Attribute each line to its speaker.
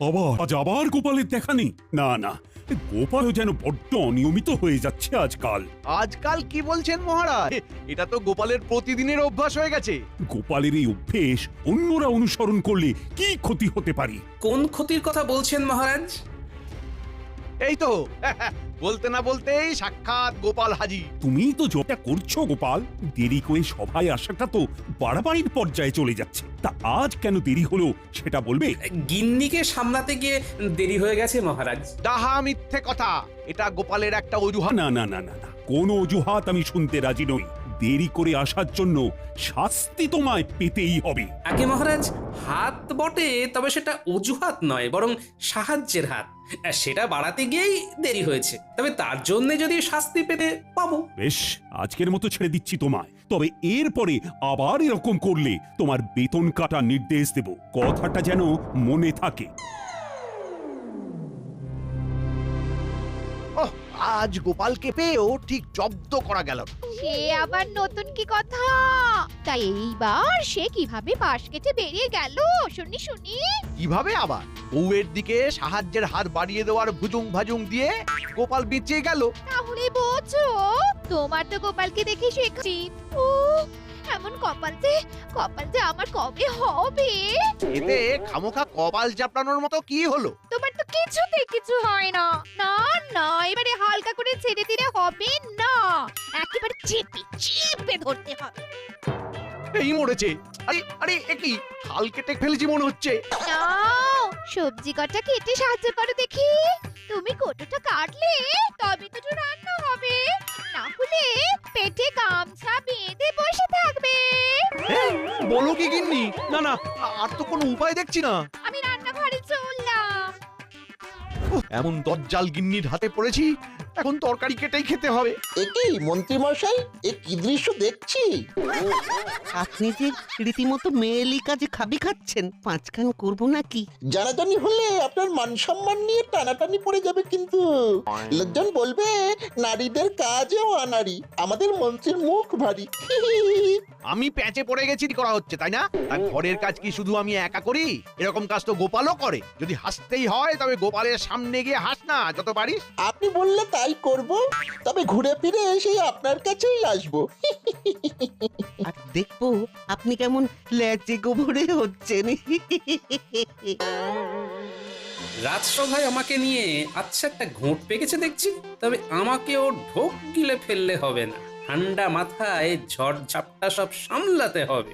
Speaker 1: আবার গোপালের দেখা নেই। না না, গোপালও যেন বড্ড অনিয়মিত হয়ে যাচ্ছে আজকাল।
Speaker 2: আজকাল কি বলছেন মহারাজ? এটা তো গোপালের প্রতিদিনের অভ্যাস হয়ে গেছে।
Speaker 1: গোপালের এই অভ্যেস অন্যরা অনুসরণ করলে কি ক্ষতি হতে পারে?
Speaker 3: কোন ক্ষতির কথা বলছেন মহারাজ?
Speaker 2: এই তো বলতে না বলতেই সাক্ষাৎ গোপাল হাজির।
Speaker 1: তুমি তো যেটা করছো গোপাল, দেরি করে সভায় আসাটা তো বাড়াবাড়ির পর্যায়ে চলে যাচ্ছে। তা আজ কেন দেরি হলো সেটা বলবে?
Speaker 3: গিন্নিকে সামলাতে গিয়ে দেরি হয়ে গেছে মহারাজ।
Speaker 2: ডাহা মিথ্যে কথা, এটা গোপালের একটা অজুহাত।
Speaker 1: না না না না না, কোনো অজুহাত আমি শুনতে রাজি নই। দেরি করে আসার জন্য শাস্তি তোমায় পেতেই হবে।
Speaker 3: আগে মহারাজ, হাত বটে, তবে সেটা অজুহাত নয়, বরং সাহায্যের হাত। সেটা বাড়াতে গিয়েই দেরি হয়েছে, তবে তার জন্য যদি শাস্তি পেতে পাবো।
Speaker 1: বেশ, আজকের মতো ছেড়ে দিচ্ছি তোমায়, তবে এরপরে আবার এরকম করলে তোমার বেতন কাটার নির্দেশ দেব। কথাটা যেন মনে থাকে।
Speaker 2: ওহ, আজ গোপালকে পেয়েও ঠিক জব্দ করা গেল না।
Speaker 4: সে আবার নতুন কি কথা? তাই এইবার সে কিভাবে পাশ কেটে বেরিয়ে গেল শুনি শুনি।
Speaker 2: কিভাবে আবার? বউয়ের দিকে সাহায্যের হাত বাড়িয়ে দেওয়ার ভুজুং ভাজুং দিয়ে গোপাল বেঁচে গেল।
Speaker 4: তাহলে বোঝো, তোমার তো গোপালকে দেখে শেখছি। ও এমন কপাল যে আমার কবে হবে?
Speaker 2: এতে খামোখা কপাল চাপড়ানোর মতো কি হলো?
Speaker 4: তোমার তো কিছুতে কিছু হয় না। না না, এবারে হালকা করে ছেড়ে দিলে হবে না, একেবারে চেপে চেপে ধরতে হবে।
Speaker 2: এই মরেছে। আরে আরে, একই হাল কেটে ফেলেছি মনে হচ্ছে।
Speaker 4: নাও, সবজি কটা কেটে সাহায্য করো দেখি। তুমি কতটা কাটলে তবে তো রান্না হবে, না হলে পেটে গামছা বেঁধে বসে থাকবে।
Speaker 2: হ্যাঁ, বলো কি গিন্নি? না না, আর তো কোনো উপায় দেখছি না।
Speaker 4: আমি রান্নাঘরে চললাম।
Speaker 2: উফ, এমন দজ্জাল গিন্নির হাতে পড়েছি, এখন তরকারি কেটেই খেতে হবে।
Speaker 5: একই মন্ত্রী মশাই, এ কি দৃশ্য দেখছি?
Speaker 6: আপনি যে রীতিমতো মেয়েলি কাজে খাবি খাচ্ছেন, পাঁচখান করবো নাকি?
Speaker 5: জানাজানি হলে আপনার মান সম্মান নিয়ে টানাটানি পড়ে যাবে কিন্তু। লোকজন বলবে নারীদের কাজেও আনারি, আমাদের মন্ত্রীর মুখ ভারী।
Speaker 2: আমি প্যাচে পড়ে গেছি করা হচ্ছে, তাই না? আর ঘরের কাজ কি শুধু আমি একা করি? এরকম কাজ তো গোপালও করে। যদি হাসতেই হয় তবে গোপালের সামনে গিয়ে হাস না যত পারিস।
Speaker 5: আপনি বললে তাই করব, তবে ঘুরে ফিরে এসে আপনার কাছেই আসবো।
Speaker 6: আর দেখবো আপনি কেমন ল্যাচে গোবরে হচ্ছেন।
Speaker 3: রাজসভায় আমাকে নিয়ে আচ্ছা একটা ঘোট পেকেছে দেখছি, তবে আমাকেও ঢোক গিলে ফেললে হবে না। ঠান্ডা মাথায় ঝড় ঝাপটা সব সামলাতে হবে।